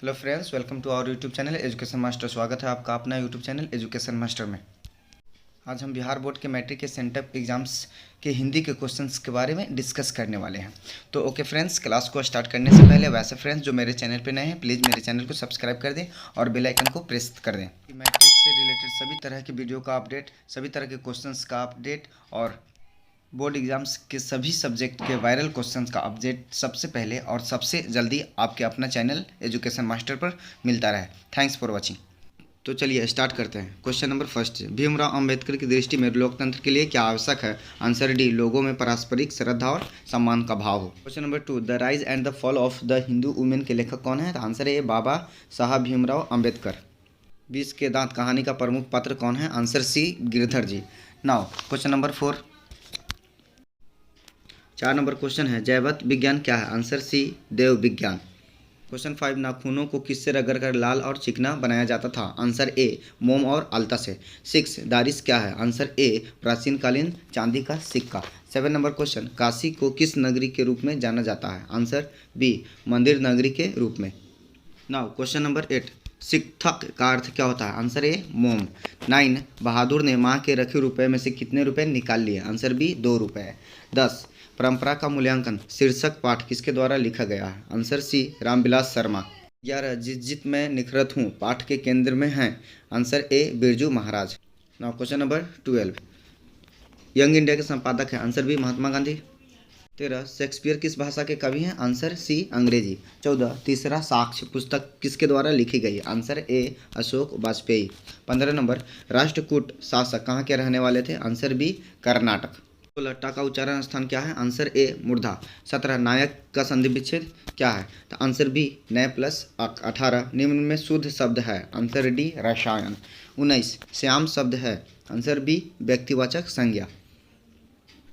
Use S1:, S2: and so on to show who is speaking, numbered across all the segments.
S1: Hello friends, welcome to our YouTube channel education master. स्वागत है आपका अपना यूट्यूब चैनल एजुकेशन मास्टर में। आज हम बिहार बोर्ड के मैट्रिक के सेंटअप एग्जाम्स के हिंदी के क्वेश्चंस के बारे में डिस्कस करने वाले हैं। तो ओके फ्रेंड्स, क्लास को स्टार्ट करने से पहले वैसे फ्रेंड्स जो मेरे चैनल पे नए हैं, प्लीज़ मेरे चैनल को सब्सक्राइब कर दें और बेल आइकन को प्रेस कर दें। मैट्रिक से रिलेटेड सभी तरह की वीडियो का अपडेट, सभी तरह के क्वेश्चंस का अपडेट और बोर्ड एग्जाम्स के सभी सब्जेक्ट के वायरल क्वेश्चंस का अपडेट सबसे पहले और सबसे जल्दी आपके अपना चैनल एजुकेशन मास्टर पर मिलता रहे। Thanks for watching. तो चलिए स्टार्ट करते हैं। Question number first, Bhimrao Ambedkar की दृष्टि में लोकतंत्र के लिए क्या आवश्यक है? आंसर डी, लोगों में पारस्परिक श्रद्धा और सम्मान का भाव हो। Question number two, the rise and the fall of the Hindu women के लेखक कौन है? तो आंसर ए, बाबा साहब भीमराव अंबेडकर। 20 के दांत कहानी का प्रमुख पात्र कौन है? Answer C, Girdhar ji. Now question number 4, 4 number question है, जैवत विज्ञान क्या है? आंसर सी, देव विज्ञान। क्वेश्चन 5, नाखूनों को किससे रगड़ कर लाल और चिकना बनाया जाता था? आंसर ए, मोम और आलता से। 6, दारिस क्या है? आंसर ए, प्राचीन कालीन चांदी का सिक्का। 7 नंबर क्वेश्चन, काशी को किस नगरी के रूप में जाना जाता है? आंसर बी, मंदिर नगरी के रूप में। नाउ क्वेश्चन नंबर 8, सिक्थक का अर्थ क्या होता है? आंसर ए, मोम। 9, बहादुर ने माँ के रखे रुपए में से कितने रुपए निकाल लिए? आंसर बी, 2 रुपए। 10, परंपरा का मूल्यांकन शीर्षक पाठ किसके द्वारा लिखा गया है? आंसर सी, रामविलास शर्मा। 11, जिस जित मैं निखरत हूँ पाठ के केंद्र में है? आंसर ए, Birju Maharaj. Now question number 12, young India के संपादक हैं? Answer B, Mahatma Gandhi. 13, Shakespeare किस भाषा के कवि हैं? आंसर सी, अंग्रेजी। 14, तीसरा साक्ष्य पुस्तक किसके द्वारा लिखी गई? आंसर ए, अशोक वाजपेयी। 15 नंबर, राष्ट्रकूट शासक कहाँ के रहने वाले थे? Answer B, Karnataka. 16, टा का उच्चारण स्थान क्या है? आंसर ए, मूर्धा। 17, नायक का संधि विच्छेद क्या है? तो आंसर बी, नय प्लस अक। 18, निम्न में शुद्ध शब्द है? आंसर डी, रसायन। 19, श्याम शब्द है? आंसर बी, व्यक्तिवाचक संज्ञा।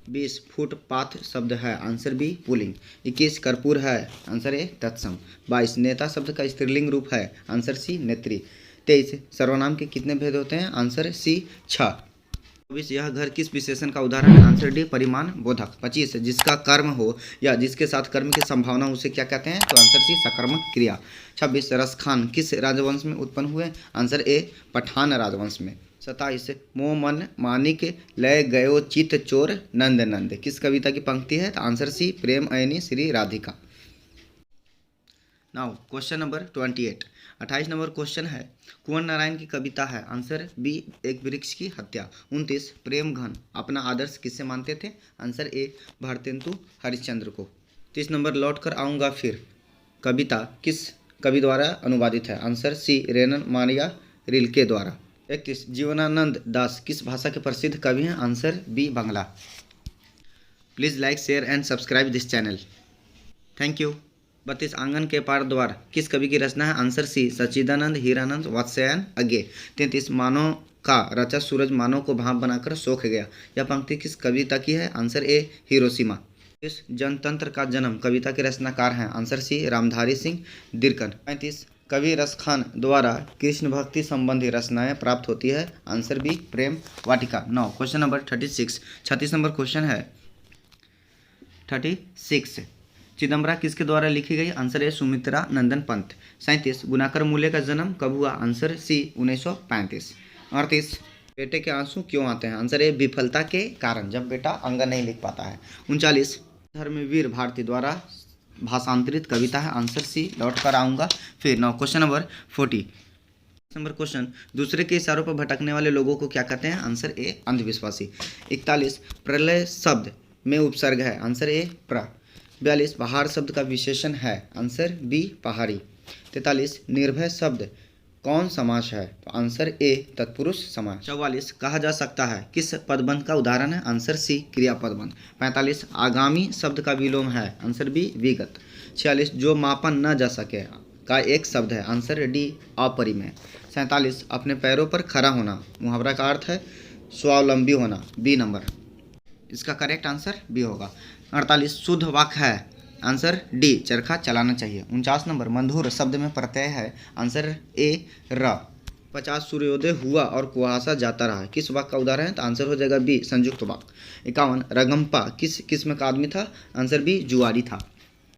S1: 20, फुटपाथ शब्द है? Answer B, pulling. 21, कर्पूर है? आंसर ए, तत्सम। 22, नेता शब्द का स्त्रीलिंग रूप है? आंसर सी, नेत्री। 23, सर्वनाम के कितने भेद होते हैं? आंसर सी, 6। 24, यह घर किस विशेषण का उदाहरण है? आंसर डी, परिमाण बोधक। 25, जिसका कर्म हो या जिसके साथ कर्म की संभावना उसे क्या कहते हैं? तो आंसर सी, सकर्मक क्रिया। 26, रसखान किस राजवंश में उत्पन्न हुए? आंसर ए, पठान राजवंश में। 27, मोह मन मानिक लय गयो चित चोर नंद नंद किस कविता की पंक्ति है? तो answer C, Prem Ayani Shri Radhika. Now question number 28, 28 number question है, कुंवर नारायण की कविता है? आंसर बी, एक वृक्ष की हत्या। 29, प्रेम घन अपना आदर्श किससे मानते थे? आंसर ए, भारतेंदु हरिश्चंद्र को। 30 नंबर, लौट कर आऊँगा फिर कविता किस कवि द्वारा अनुवादित है? आंसर सी, रेनन मारिया रिल्के द्वारा। 31, जीवनानंद दास किस भाषा के प्रसिद्ध कवि हैं? Answer B, Bangla. Please like share and subscribe this channel. Thank you. 32, आंगन के पार द्वार किस कवि की रचना है? आंसर सी, सच्चिदानंद हीरानंद वात्स्यायन अज्ञे। 33, मानव का रचा सूरज मानव को भाप बनाकर सोख गया, यह पंक्ति किस कविता की है? Answer A, Hiroshima. इस जनतंत्र का जन्म कविता के रचनाकार हैं? Answer C, Ramdhari Singh Dinkar. 35, कवि रसखान द्वारा कृष्ण भक्ति संबंधी रचनाएं प्राप्त होती है? Answer B, Prem Vatika. Now question number 36, 36 number question है 36, चिदम्बरा किसके द्वारा लिखी गई? Answer A, Sumitra Nandan Pant. 37, गुणाकर मूल्य का जन्म कब हुआ? Answer C, 1935। 38, बेटे के आंसू क्यों आते हैं? आंसर ए, विफलता के कारण, जब बेटा अंग नहीं लिख पाता है। 39, धर्मवीर भारती द्वारा भाषांतरित कविता है? आंसर सी, लौट कर आऊँगा फिर। Now question number 40 number question, दूसरे के इशारों पर भटकने वाले लोगों को क्या कहते हैं? Answer A, अंधविश्वासी। 41, प्रलय शब्द में उपसर्ग है? आंसर ए, प्र। 42, पहाड़ शब्द का विशेषण है? आंसर बी, पहाड़ी। 43, निर्भय शब्द कौन समास है? तो आंसर ए, तत्पुरुष समास। 44, कहा जा सकता है किस पदबंध का उदाहरण है? आंसर सी, क्रियापदबंध। 45, आगामी शब्द का विलोम है? आंसर बी, विगत। 46, जो मापन न जा सके का एक शब्द है? Answer D, अपरिमेय। 47, अपने पैरों पर खड़ा होना मुहावरा का अर्थ है स्वावलंबी होना, बी नंबर, इसका करेक्ट आंसर बी होगा। 48, शुद्ध वाक्य है? आंसर डी, चरखा चलाना चाहिए। 49 नंबर, मंधुर शब्द में प्रत्यय है? आंसर ए, र। 50, सूर्योदय हुआ और कुहासा जाता रहा किस वाक्य का उदाहरण है? तो आंसर हो जाएगा बी, संयुक्त वाक्य। 51, रगम्पा किस किस्म का आदमी था? आंसर बी, जुआरी था।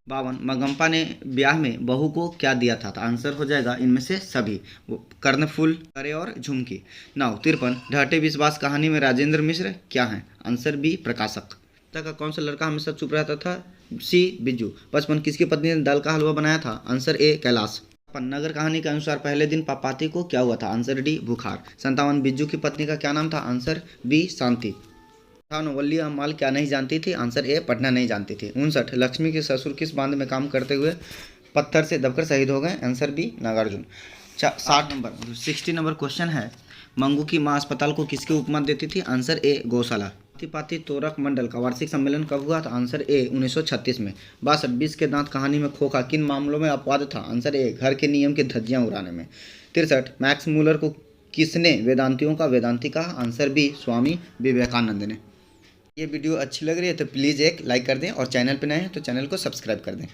S1: 52 मगम्पा ने ब्याह में बहू को क्या दिया था? तो आंसर हो जाएगा इनमें से सभी, वो कर्णफूल, करे और झुमकी। 9 53 ढाटे विश्वास कहानी में राजेंद्र मिश्र क्या है? आंसर बी प्रकाशक। का कौन सा लड़का हमेशा चुप रहता था? सी बिज्जू। 55 किसकी पत्नी ने दाल का हलवा बनाया था? Answer A Kailash. नगर कहानी के अनुसार पहले दिन पापाती को क्या हुआ था? आंसर डी बुखार। 57 बिज्जू की पत्नी का क्या नाम था? आंसर बी शांति। 58 वल्ली अम्माल क्या नहीं जानती थी? आंसर ए पढ़ना नहीं जानती थी। 59 लक्ष्मी के ससुर किस बांध में काम करते हुए पत्थर से दबकर शहीद हो गए? Answer B Nagarjun. 60 number question है, मंगू की माँ अस्पताल को किसके उपमा देती थी? आंसर ए गौशाला। पाती तोरक मंडल का वार्षिक सम्मेलन कब हुआ था? आंसर ए 1936 में। 62 20 के दांत कहानी में खोखा किन मामलों में अपवाद था? आंसर ए घर के नियम की धज्जियां उड़ाने में। 63 मैक्स मूलर को किसने वेदांतियों का वेदांती कहा? आंसर बी स्वामी विवेकानंद ने। ये वीडियो अच्छी लग रही है तो प्लीज़ एक लाइक कर दें और चैनल पर नए हैं तो चैनल को सब्सक्राइब कर दें।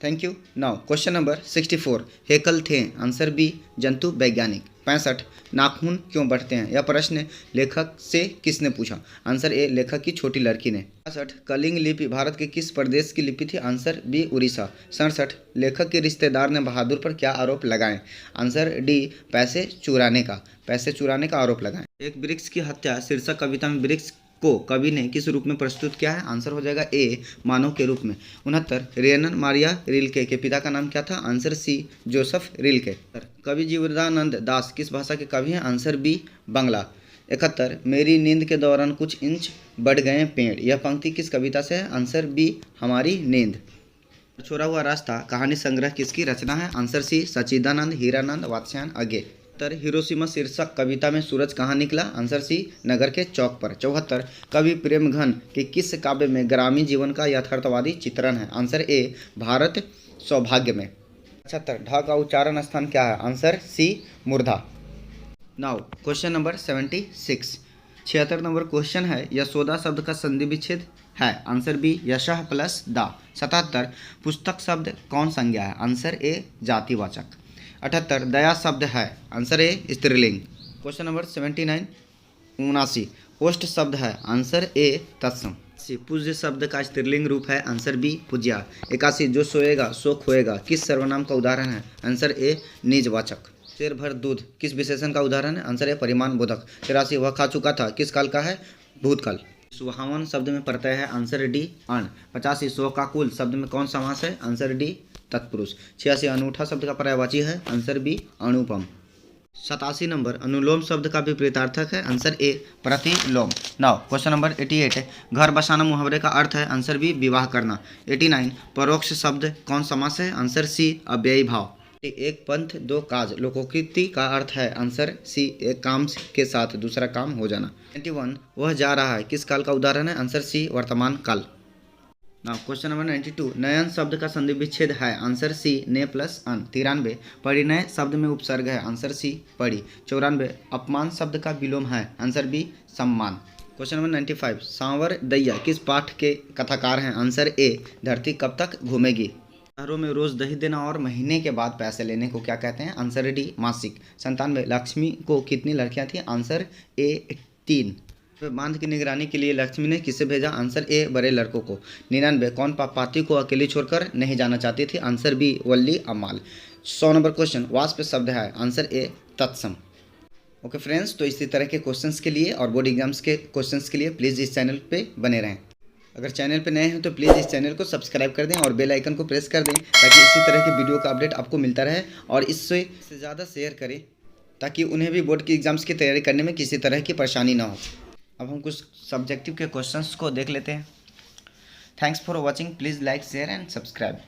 S1: Thank you. Now question number 64 Haeckel थे? आंसर बी जंतु वैज्ञानिक। 65 नाखून क्यों बढ़ते हैं? यह प्रश्न लेखक से किसने पूछा? आंसर ए लेखक की छोटी लड़की ने। 66 कलिंग लिपि भारत के किस प्रदेश की लिपि थी? Answer B Orissa. 67 लेखक के रिश्तेदार ने बहादुर पर क्या आरोप लगाए? आंसर डी पैसे चुराने का आरोप लगाए। एक वृक्ष की हत्या शीर्षक कविता में वृक्ष को कवि ने किस रूप में प्रस्तुत किया है? आंसर हो जाएगा ए मानव के रूप में। 69 रेनन मारिया रिल्के के पिता का नाम क्या था? Answer C Joseph Rilke. कवि जीवदानंद दास किस भाषा के कवि हैं? Answer B Bangla. 71 मेरी नींद के दौरान कुछ इंच बढ़ गए पेड़, यह पंक्ति किस कविता से है? आंसर बी हमारी नींद। छोड़ा हुआ रास्ता कहानी संग्रह किसकी रचना है? आंसर सी सच्चिदानंद हीरानंद वात्स्यायन अगे। हिरोशिमा शीर्षक कविता में सूरज कहाँ निकला? आंसर सी नगर के चौक पर। 74 कवि प्रेमघन के किस काव्य में ग्रामीण जीवन का यथार्थवादी चित्रण है? आंसर ए भारत सौभाग्य में। 75 ढ का उच्चारण स्थान क्या है? आंसर सी मूर्धा। Now question number 76 76 number question है, यशोदा शब्द का संधि विच्छेद है? आंसर बी यशः प्लस दा। 77 पुस्तक शब्द कौन संज्ञा है? आंसर ए जातिवाचक। 78 दया शब्द है? आंसर ए स्त्रीलिंग। क्वेश्चन नंबर 79 79 ओष्ठ शब्द है? आंसर ए तत्सम। पूज्य शब्द का स्त्रीलिंग रूप है? Answer B पूज्या। 81 जो सोएगा सो खोएगा किस सर्वनाम का उदाहरण है? आंसर ए निजवाचक। शेर भर दूध किस विशेषण का उदाहरण है? आंसर ए परिमाण बोधक। 83 वह खा चुका था किस काल का है? भूतकाल। सुहावन शब्द में प्रत्यय है? आंसर डी अण। 85 शोकाकुल शब्द में कौन समास है? आंसर डी तत्पुरुष। 86 अनूठा शब्द का पर्यायवाची है? आंसर बी अनुपम। 87 नंबर अनुलोम शब्द का विपरीतार्थक है? आंसर ए प्रतिलोम। नाउ क्वेश्चन नंबर 88 घर बसाना मुहावरे का अर्थ है? आंसर बी विवाह करना। 89 परोक्ष शब्द कौन समास है? आंसर सी अव्ययी भाव। एक पंथ दो काज लोकोक्ति का अर्थ है? आंसर सी एक काम के साथ दूसरा काम हो जाना। 91 वह जा रहा है किस काल का उदाहरण है? आंसर सी वर्तमान काल। नाउ क्वेश्चन नंबर 92 नयन शब्द का संधि विच्छेद है? आंसर सी ने प्लस अन। 93 परिणय शब्द में उपसर्ग है? आंसर सी पड़ी। 94 अपमान शब्द का विलोम है? आंसर बी सम्मान। क्वेश्चन नंबर 95 सांवर दैया किस पाठ के कथाकार हैं? आंसर ए धरती कब तक घूमेगी। शहरों में रोज दही देना और महीने के बाद पैसे लेने को क्या कहते हैं? आंसर डी मासिक। 97 लक्ष्मी को कितनी लड़कियां थी? Answer A 3। बांध की निगरानी के लिए लक्ष्मी ने किसे भेजा? आंसर ए बड़े लड़कों को। 99 कौन पापाती को अकेली छोड़कर नहीं जाना चाहती थी? आंसर बी वल्ली अम्माल। 100 नंबर क्वेश्चन वाष्प शब्द है? आंसर ए तत्सम। ओके फ्रेंड्स, तो इसी तरह के क्वेश्चंस के लिए और बोर्ड एग्जाम्स के क्वेश्चंस के लिए प्लीज़ इस चैनल पे बने रहें। अगर चैनल पे नए हैं तो प्लीज़ इस चैनल को सब्सक्राइब कर दें और बेल आइकन को प्रेस कर दें ताकि इसी तरह के वीडियो का अपडेट आपको मिलता रहे, और इससे ज़्यादा शेयर करें ताकि उन्हें भी बोर्ड की एग्जाम्स की तैयारी करने में किसी तरह की परेशानी ना हो। अब हम कुछ सब्जेक्टिव के क्वेश्चंस को देख लेते हैं। Thanks for watching, please like share and subscribe.